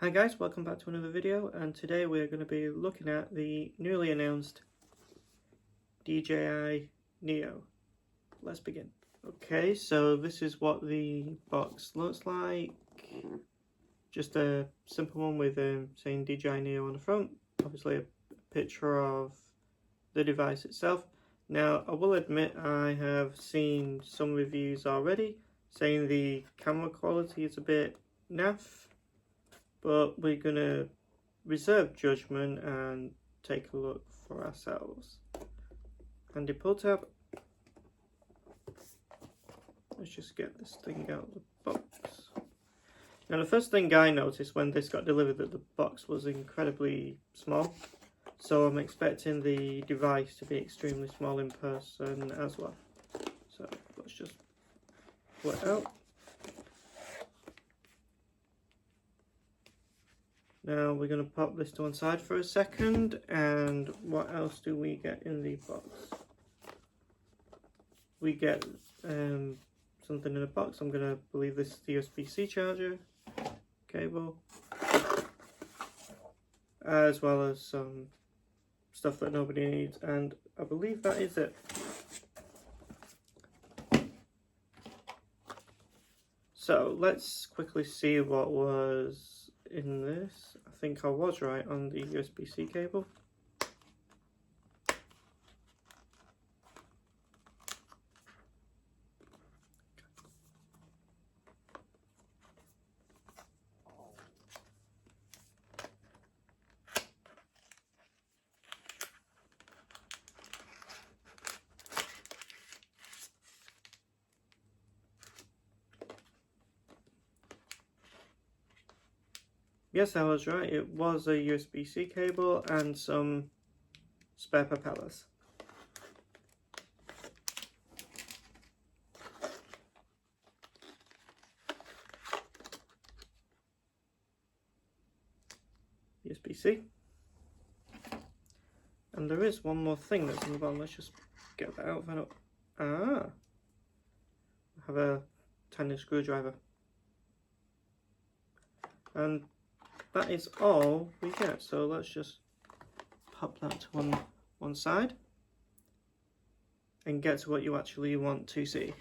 Hi guys, welcome back to another video, and today we're going to be looking at the newly announced Dji Neo. Let's begin. Okay, so this is what the box looks like. Just a simple one with saying Dji Neo on the front. Obviously a picture of the device itself. Now I will admit I have seen some reviews already saying the camera quality is a bit naff, but we're going to reserve judgment and take a look for ourselves. Handy pull tab. Let's just get this thing out of the box. Now the first thing I noticed when this got delivered that the box was incredibly small, so I'm expecting the device to be extremely small in person as well. So let's just pull it out. Now we're going to pop this to one side for a second, and what else do we get in the box? We get something in a box. I'm going to believe this is the USB-C charger cable, as well as some stuff that nobody needs, and I believe that is it. So let's quickly see what was in this. I think I was right on the USB-C cable. Yes, I was right. It was a USB-C cable and some spare propellers. USB-C. And there is one more thing that's in the bottom. Let's just get that out. I have a tiny screwdriver. And that is all we get. So let's just pop that to one side and get to what you actually want to see.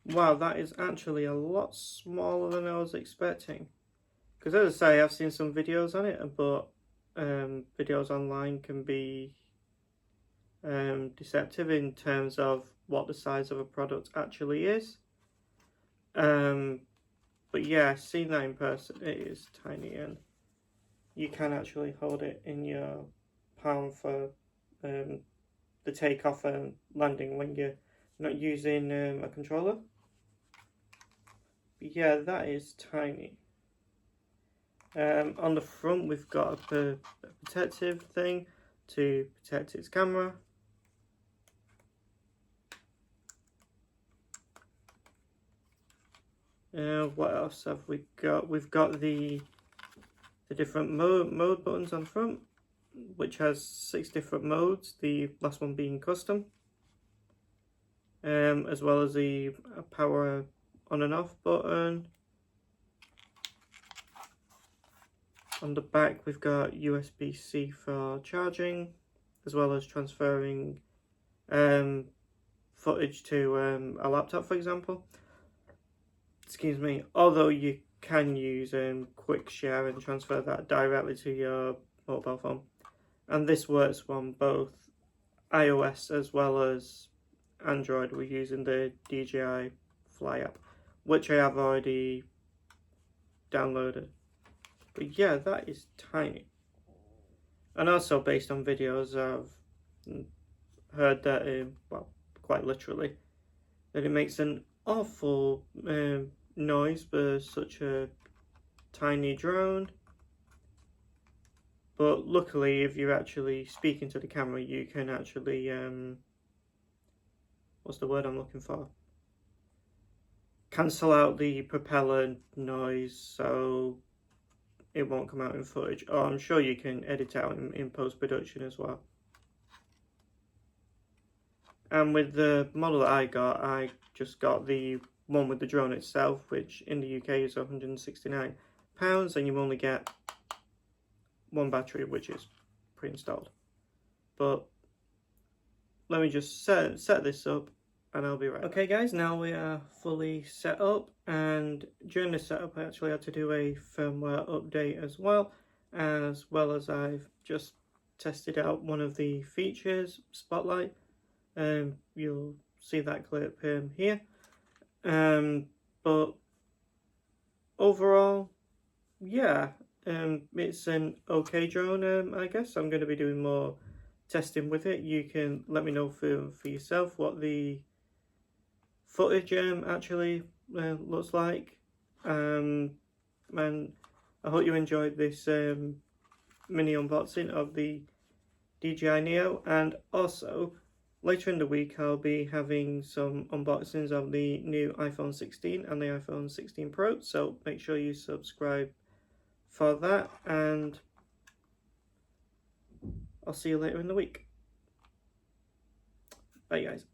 Wow, that is actually a lot smaller than I was expecting. Because as I say, I've seen some videos on it, but videos online can be deceptive in terms of what the size of a product actually is. But yeah, seeing that in person, it is tiny, and you can actually hold it in your palm for the takeoff and landing when you're not using a controller. But yeah, that is tiny. On the front we've got a protective thing to protect its camera. What else have we got? We've got the different mode buttons on the front, which has 6 different modes, the last one being custom, as well as the power on and off button. On the back we've got USB-C for charging, as well as transferring footage to a laptop, for example. Excuse me, although you can use quick share and transfer that directly to your mobile phone. And this works on both iOS as well as Android. We're using the DJI Fly app, which I have already downloaded. But yeah, that is tiny. And also based on videos, I've heard that, well, quite literally, that it makes an awful noise for such a tiny drone. But luckily, if you're actually speaking to the camera, you can actually what's the word I'm looking for? Cancel out the propeller noise so it won't come out in footage. Or I'm sure you can edit out in post-production as well. And with the model that I just got the one with the drone itself, which in the UK is £169, and you only get one battery, which is pre-installed. But let me just set this up and I'll be right back. Okay guys, now we are fully set up, and during the setup I actually had to do a firmware update as well as I've just tested out one of the features, Spotlight. You'll see that clip here. But overall, yeah, it's an okay drone. I guess I'm going to be doing more testing with it. You can let me know for yourself what the footage actually looks like. And I hope you enjoyed this mini unboxing of the Dji Neo, and also later in the week I'll be having some unboxings of the new iPhone 16 and the iPhone 16 Pro, so make sure you subscribe for that, and I'll see you later in the week. Bye guys.